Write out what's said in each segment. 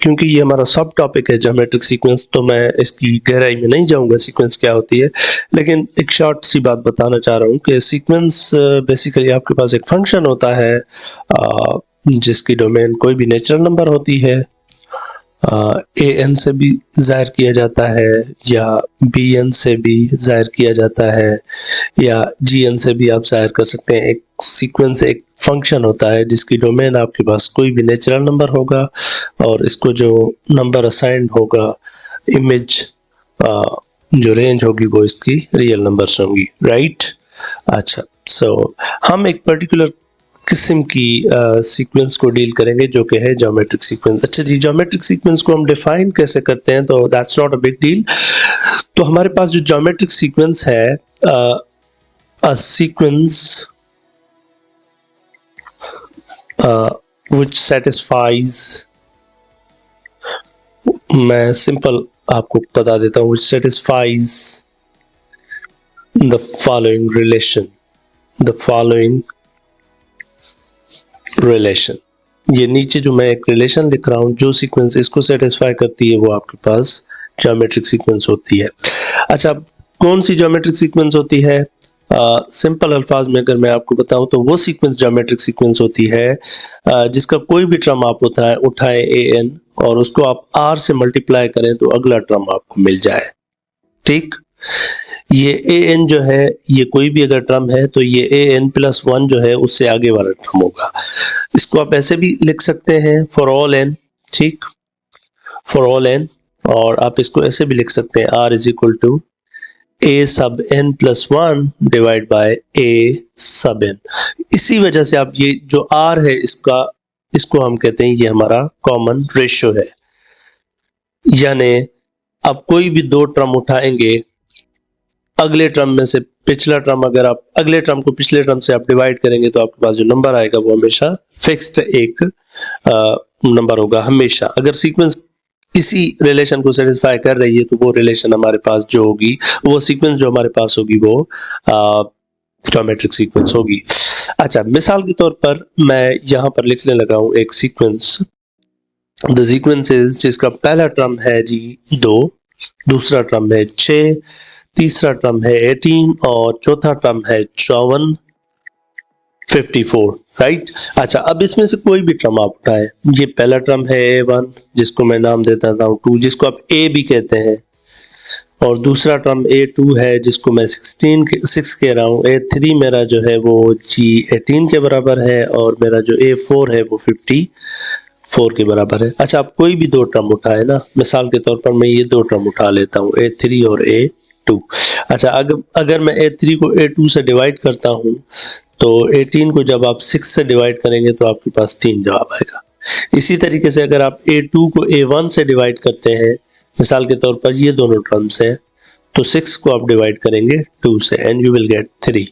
क्योंकि ये हमारा सब टॉपिक है ज्योमेट्रिक सीक्वेंस, तो मैं इसकी गहराई में नहीं जाऊंगा सीक्वेंस क्या होती है, लेकिन एक शॉर्ट सी बात बताना चाह रहा हूँ कि सीक्वेंस बेसिकली आपके पास एक फंक्शन होता है जिसकी डोमेन कोई भी नेचुरल नंबर होती है, ए एन से भी जाहिर किया जाता है, या बी एन से भी जाहिर किया जाता है, या जी एन से भी आप जाहिर कर सकते हैं। एक सीक्वेंस एक फंक्शन होता है जिसकी डोमेन आपके पास कोई भी नेचुरल नंबर होगा और इसको जो नंबर असाइंड होगा, इमेज जो रेंज होगी वो इसकी रियल नंबर्स होंगी, राइट। अच्छा, सो हम एक पर्टिकुलर किस्म की सीक्वेंस को डील करेंगे जो कि है ज्योमेट्रिक सीक्वेंस। अच्छा जी, ज्योमेट्रिक सीक्वेंस को हम डिफाइन कैसे करते हैं, तो that's not a big deal. तो हमारे पास जो ज्योमेट्रिक सीक्वेंस है, अ सीक्वेंस which satisfies, मैं सिंपल आपको बता देता हूँ, which satisfies the following relation, the following relation। ये नीचे जो मैं एक रिलेशन लिख रहा हूँ, जो सीक्वेंस इसको सेटिस्फाई करती है वो आपके पास ज्योमेट्रिक सीक्वेंस होती है। अच्छा, कौन सी ज्योमेट्रिक सीक्वेंस होती है? सिंपल अल्फाज में अगर मैं आपको बताऊं तो वो सीक्वेंस ज्योमेट्रिक सीक्वेंस होती है जिसका कोई भी टर्म आप उठाएं ए एन और उसको आप आर से मल्टीप्लाई करें तो अगला टर्म आपको मिल जाए। ठीक, ये ए एन जो है, ये कोई भी अगर टर्म है तो ये ए एन प्लस वन जो है उससे आगे वाला टर्म होगा। इसको आप ऐसे भी लिख सकते हैं फॉर ऑल एन, ठीक, फॉर ऑल एन, और आप इसको ऐसे भी लिख सकते हैं r is equal to a sub n plus one divide by a sub n. इसी वजह से आप ये जो आर है इसको हम कहते हैं ये हमारा कॉमन रेशियो है। यानी आप कोई भी दो टर्म उठाएंगे, अगले टर्म में से पिछला टर्म, अगर आप अगले टर्म को पिछले टर्म से आप डिवाइड करेंगे तो आपके पास जो नंबर आएगा वो हमेशा फिक्स्ड एक नंबर होगा हमेशा। अगर सीक्वेंस इसी रिलेशन को सेटिस्फाई कर रही है तो वो रिलेशन हमारे पास जो होगी, वो सीक्वेंस जो हमारे पास होगी वो ज्योमेट्रिक सीक्वेंस होगी। अच्छा, मिसाल के तौर पर मैं यहां पर लिखने लगा हूं एक सीक्वेंस। द सीक्वेंस इज, जिसका पहला टर्म है जी 2, दूसरा टर्म है 6, तीसरा टर्म है 18 और चौथा टर्म है 54, 54, राइट। अच्छा, अब इसमें से कोई भी टर्म आप उठाएं। ये पहला टर्म है A1 जिसको मैं नाम देता हूँ 2, जिसको आप A भी कहते हैं, और दूसरा टर्म A2 है जिसको मैं 6 कह रहा हूँ। A3 मेरा जो है वो G18 के बराबर है और मेरा जो A4 है वो 54 के बराबर है। अच्छा, आप कोई भी दो टर्म उठाए ना, मिसाल के तौर पर मैं ये दो टर्म उठा लेता हूँ A3 और A2। अच्छा, अगर मैं A3 को A2 से डिवाइड करता हूँ तो 18 को जब आप 6 से डिवाइड करेंगे तो आपके पास 3 जवाब आएगा। इसी तरीके से अगर आप A2 को A1 से डिवाइड करते हैं, मिसाल के तौर पर ये दोनों टर्म्स हैं, तो 6 को आप डिवाइड करेंगे 2 से एंड यू विल गेट 3।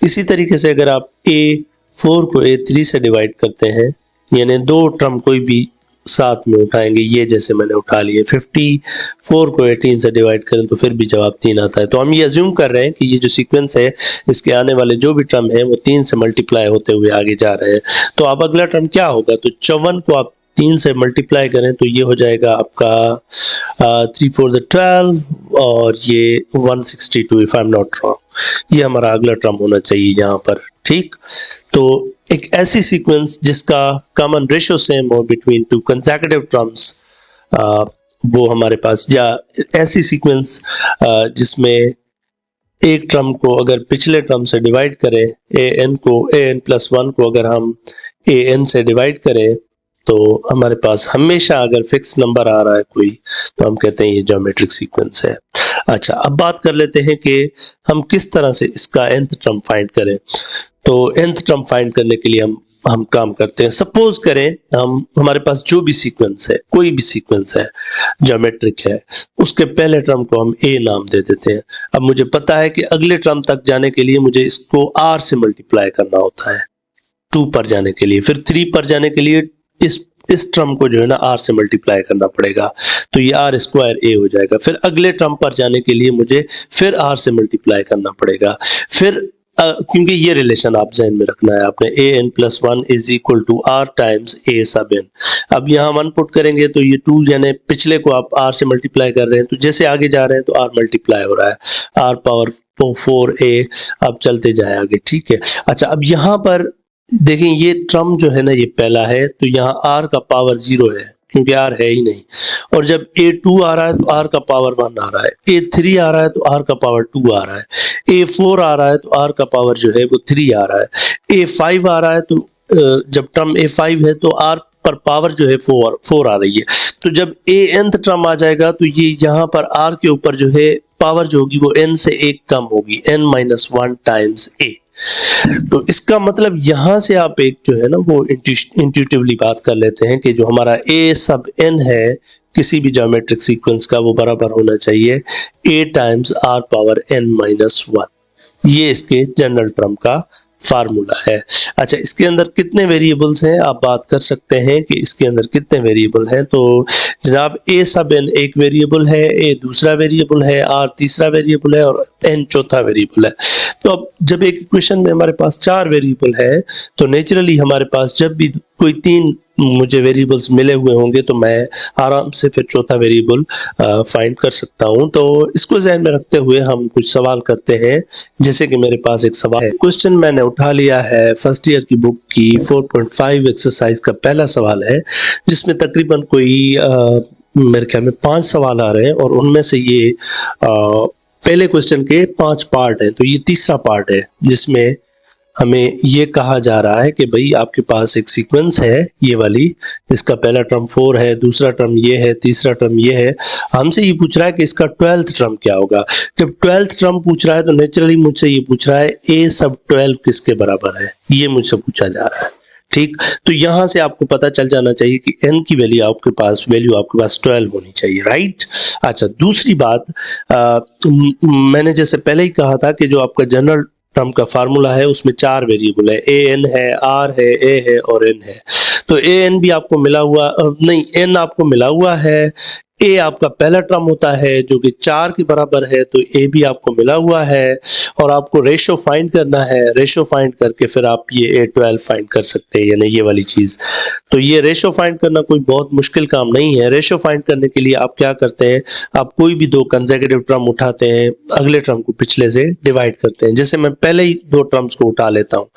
इसी तरीके से अगर आप A4 को A3 से डिवाइड करते हैं, यानी दो टर्म कोई भी साथ में उठाएंगे, ये जैसे मैंने उठा लिए, 54 को 18 से डिवाइड करें तो फिर भी जवाब 3 आता है। तो हम ये अज्यूम कर रहे हैं कि ये जो सीक्वेंस है इसके आने वाले जो भी टर्म है वो 3 से मल्टीप्लाई होते हुए आगे जा रहे हैं। तो अब अगला टर्म क्या होगा, तो 54 को आप 3 से मल्टीप्लाई करें तो ये हो जाएगा आपका 3 4 12 और ये 162 if I am not wrong. ये हमारा अगला टर्म होना चाहिए यहाँ पर, ठीक। तो एक ऐसी सीक्वेंस जिसका कॉमन रेशियो सेम हो बिटवीन टू कंसेक्यूटिव टर्म्स, वो हमारे पास, या ऐसी सीक्वेंस जिसमें एक टर्म को अगर पिछले टर्म से डिवाइड करें, ए एन प्लस वन को अगर हम ए एन से डिवाइड करें तो हमारे पास हमेशा अगर फिक्स नंबर आ रहा है कोई तो हम कहते हैं ये ज्योमेट्रिक सीक्वेंस है। अच्छा, अब बात कर लेते हैं कि हम किस तरह से इसका nth टर्म फाइंड करें। तो nth टर्म फाइंड करने के लिए हम काम करते हैं। सपोज करें हमारे पास जो भी सीक्वेंस है, कोई भी सीक्वेंस है ज्योमेट्रिक है, उसके पहले टर्म को हम a नाम दे देते हैं। अब मुझे पता है कि अगले टर्म तक जाने के लिए मुझे इसको r से मल्टीप्लाई करना होता है 2 पर जाने के लिए, फिर 3 पर जाने के लिए इस टर्म को जो है ना r से मल्टीप्लाई करना पड़ेगा, तो ये r स्क्वायर a हो जाएगा। फिर अगले टर्म पर जाने के लिए मुझे फिर r से मल्टीप्लाई करना पड़ेगा, फिर क्योंकि ये रिलेशन आप ज़हन में रखना है आपने, an+1 is equal to r times a sub n। अब यहाँ 1 पुट करेंगे तो ये 2 यानी पिछले को आप r से मल्टीप्लाई कर रहे हैं, तो जैसे आगे जा रहे हैं तो r मल्टीप्लाई हो रहा है, r पावर 4a, अब चलते जाए आगे, ठीक है। अच्छा, अब यहाँ पर देखें ये टर्म जो है ना ये पहला है, तो यहाँ r का पावर 0 है क्योंकि r है ही नहीं, और जब a2 आ रहा है तो r का पावर 1 आ रहा है, a3 आ रहा है तो r का पावर 2 आ रहा है, a4 आ रहा है तो r का पावर जो है वो 3 आ रहा है, a5 आ रहा है तो जब टर्म a5 है तो r पर पावर जो है 4 आ रही है। तो जब nth टर्म आ जाएगा तो ये यहाँ पर r के ऊपर जो है पावर जो होगी वो n से 1 कम होगी, n-1 टाइम्स a। तो इसका मतलब यहां से आप एक जो है ना वो इंट्यूटिवली बात कर लेते हैं कि जो हमारा a सब n है किसी भी ज्योमेट्रिक सीक्वेंस का, वो बराबर होना चाहिए a times r power n-1। ये इसके जनरल टर्म का फार्मूला है। अच्छा, इसके अंदर कितने वेरिएबल्स हैं आप बात कर सकते हैं कि इसके अंदर कितने वेरिएबल हैं। तो जनाब a सब n एक वेरिएबल है, a दूसरा वेरिएबल है, r तीसरा वेरिएबल है और n चौथा वेरिएबल है। तो अब जब एक इक्वेशन में हमारे पास 4 वेरिएबल है तो नेचुरली हमारे पास जब भी कोई 3 मुझे वेरिएबल्स मिले हुए होंगे तो मैं आराम से फिर चौथा वेरिएबल फाइंड कर सकता हूं। तो इसको ध्यान में रखते हुए हम कुछ सवाल करते हैं। जैसे कि मेरे पास एक सवाल है, क्वेश्चन मैंने उठा लिया है फर्स्ट ईयर की बुक की 4.5 एक्सरसाइज का पहला सवाल है, जिसमें तकरीबन कोई मेरे ख्याल में 5 सवाल आ रहे हैं और उनमें से ये पहले क्वेश्चन के 5 पार्ट है, तो ये तीसरा पार्ट है जिसमें हमें ये कहा जा रहा है कि भाई आपके पास एक सीक्वेंस है ये वाली, जिसका पहला टर्म 4 है, दूसरा टर्म ये है, तीसरा टर्म ये है। हमसे ये पूछ रहा है कि इसका 12th टर्म क्या होगा। जब 12th टर्म पूछ रहा है तो नेचुरली मुझसे ये पूछ रहा है a सब 12 किसके बराबर है, ये मुझसे पूछा जा रहा है। ठीक, तो यहां से आपको पता चल जाना चाहिए कि n की वैल्यू आपके पास 12 होनी चाहिए, राइट। अच्छा, दूसरी बात मैंने जैसे पहले ही कहा था कि जो आपका जनरल टर्म का फार्मूला है उसमें 4 वेरिएबल है, an है, r है, a है और n है। तो an भी आपको मिला हुआ नहीं, n आपको मिला हुआ है, a आपका पहला टर्म होता है जो कि 4 के बराबर है, तो a भी आपको मिला हुआ है और आपको रेशो फाइंड करना है। रेशो फाइंड करके फिर आप ये a12 फाइंड कर सकते हैं, यानी ये वाली चीज। तो ये रेशो फाइंड करना कोई बहुत मुश्किल काम नहीं है। रेशो फाइंड करने के लिए आप क्या करते हैं, आप कोई भी 2 कंसेक्यूटिव टर्म उठाते हैं, अगले टर्म को पिछले से डिवाइड करते हैं। जैसे मैं पहले ही 2 टर्म्स को उठा लेता हूँ,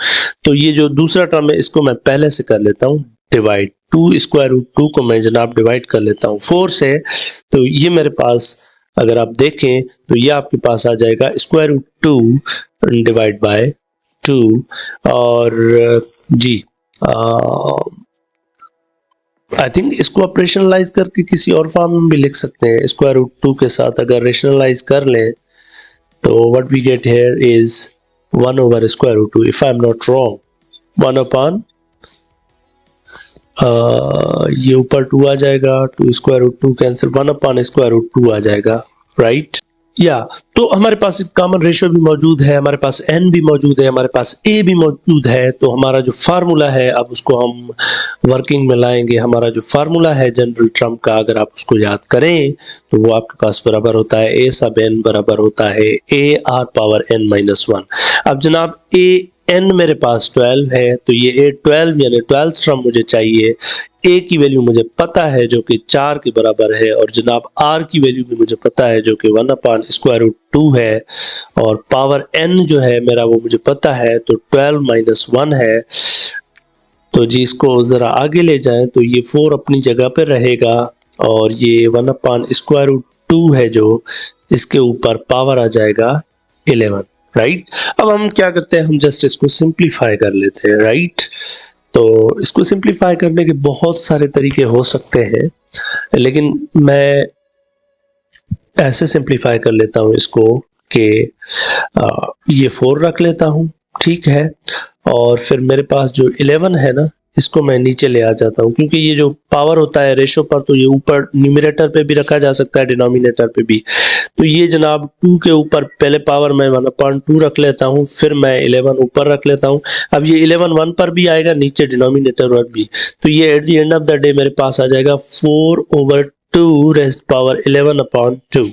तो ये जो दूसरा टर्म है इसको मैं पहले से कर लेता हूँ डिवाइड, 2 स्क्वायर रूट 2 को मैं जनाब डिवाइड कर लेता हूँ 4 से। तो ये मेरे पास अगर आप देखें तो ये आपके पास आ जाएगा स्क्वायर रूट 2 डिवाइड बाय 2। और जी आई थिंक इसको आप रेशनलाइज करके किसी और फॉर्म में भी लिख सकते हैं। स्क्वायर रूट 2 के साथ अगर रेशनलाइज कर लें तो what we get here is 1 over square root 2, if I am not wrong 1 upon ये ऊपर 2 आ जाएगा, 2 square root 2 cancel, 1 upon square root 2 आ जाएगा, राइट। या तो हमारे पास एक कॉमन रेशियो भी मौजूद है, हमारे पास n भी मौजूद है, हमारे पास a भी मौजूद है। तो हमारा जो फार्मूला है अब उसको हम वर्किंग में लाएंगे। हमारा जो फार्मूला है जनरल टर्म का, अगर आप उसको याद करें तो वो आपके पास बराबर होता है a सब n बराबर होता है a r पावर n-1। अब जनाब n मेरे पास 12 है, तो ये a12 यानी 12th टर्म मुझे चाहिए। a की वैल्यू मुझे पता है जो कि 4 के बराबर है, और जनाब r की वैल्यू भी मुझे पता है जो कि 1 अपॉन स्क्वायर रूट 2 है, और पावर n जो है मेरा वो मुझे पता है, तो 12 माइनस 1 है। तो जी इसको जरा आगे ले जाएं तो ये 4 अपनी जगह पर रहेगा, और ये 1 अपॉन स्क्वायर रूट 2 है जो इसके ऊपर पावर आ जाएगा 11, राइट। अब हम क्या करते हैं, हम जस्ट इसको सिंप्लीफाई कर लेते हैं, राइट। तो इसको सिंप्लीफाई करने के बहुत सारे तरीके हो सकते हैं, लेकिन मैं ऐसे सिंप्लीफाई कर लेता हूं इसको कि ये 4 रख लेता हूं, ठीक है। और फिर मेरे पास जो 11 है ना, इसको मैं नीचे ले आ जाता हूं, क्योंकि ये जो पावर होता है रेशो पर, तो ये ऊपर न्यूमरेटर पे भी रखा जा सकता है, डिनोमिनेटर पे भी। तो ये जनाब 2 के ऊपर पहले पावर मैं 1/2 रख लेता हूं, फिर मैं 11 ऊपर रख लेता हूं। अब ये 11 1 पर भी आएगा, नीचे डिनोमिनेटर पर भी। तो ये at the end of the day मेरे पास आ जाएगा 4 2 रेज़्ड पावर 11 अपॉन 2।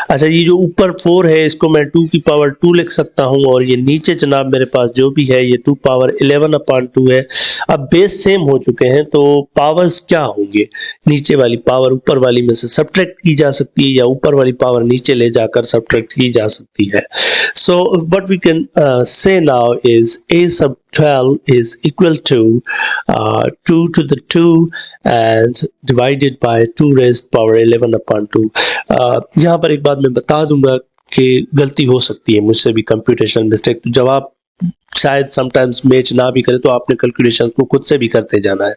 अच्छा, ये जो ऊपर 4 है इसको मैं 2 की पावर 2 लिख सकता हूँ, और ये नीचे जनाब मेरे पास जो भी है ये 2 पावर 11 अपॉन 2 है। अब बेस सेम हो चुके हैं तो पावर्स क्या होंगे? नीचे वाली पावर ऊपर वाली में से सब्ट्रैक्ट की जा सकती है, या ऊपर वाली पावर नीचे ले जाकर सब्ट्रैक्ट की जा सकती है। So what we can say now is a sub 12 is equal to 2 to the 2 and divided by 2 raised power 11 upon 2। यहाँ पर एक बात मैं बता दूंगा कि गलती हो सकती है मुझसे भी, कंप्यूटेशनल मिस्टेक, तो जब आप शायद समटाइम्स मैच ना भी करे तो आपने कैलकुलेशन को खुद से भी करते जाना है।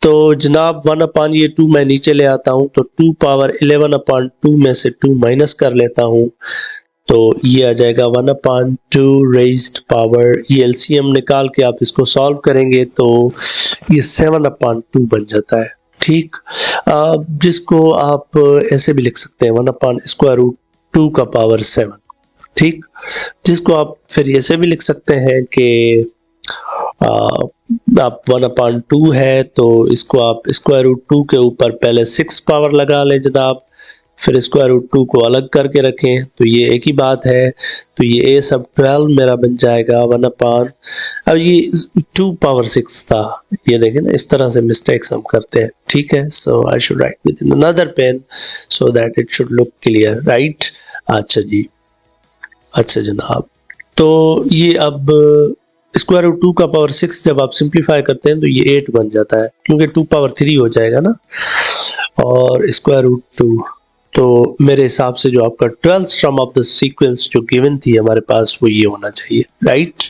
तो जनाब 1 अपान ये 2 मैं नीचे ले आता हूँ, तो 2 पावर 11 अपान 2 में से 2 माइनस कर लेता हूँ, तो ये आ जाएगा 1 अपान 2 रेज्ड पावर, ये एलसीएम निकाल के आप इसको सॉल्व करेंगे तो ये 7 अपान 2 बन जाता है। ठीक, जिसको आप ऐसे भी लिख सकते हैं 1 अपान स्क्वायर रूट 2 का पावर 7। ठीक, जिसको आप फिर ऐसे भी लिख सकते हैं कि आप 1 अपान 2 है तो इसको आप स्क्वायर रूट 2 के ऊपर पहले 6 पावर लगा लें जनाब, फिर स्क्वायर रूट 2 को अलग करके रखें, तो ये एक ही बात है। तो ये a सब 12 मेरा बन जाएगा 1 अपान, अब ये 2 पावर 6 था, ये देखें ना, इस तरह से मिस्टेक्स हम करते हैं। ठीक है, so I should write with in another pen so that it should look clear, right. अच्छा जी, अच्छा जनाब, तो ये अब स्क्वायर रूट 2 का पावर 6 जब आप सिंप्लीफाई करते हैं तो ये 8 बन जाता है, क्योंकि 2 पावर 3 हो जाएगा ना, और स्क्वायर रूट 2, तो मेरे हिसाब से जो आपका 12th term of the sequence जो गिवन थी हमारे पास वो ये होना चाहिए, right.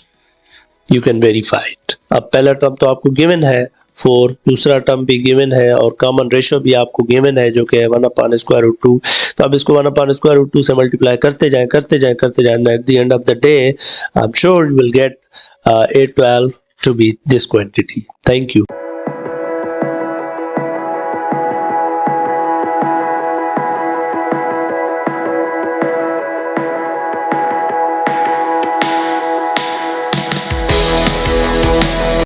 You can verify it. अब पहला टर्म तो आपको गिवन है 4, दूसरा टर्म भी गिवन है, और कॉमन रेशियो भी आपको गिवन है जो कि है 1 अपान स्क्वायर रूट 2। तो अब इसको 1 अपान स्क्वायर रूट 2 से मल्टीप्लाई करते जाएं, at the end of the day I am sure you will get 812 to be this quantity. Thank you.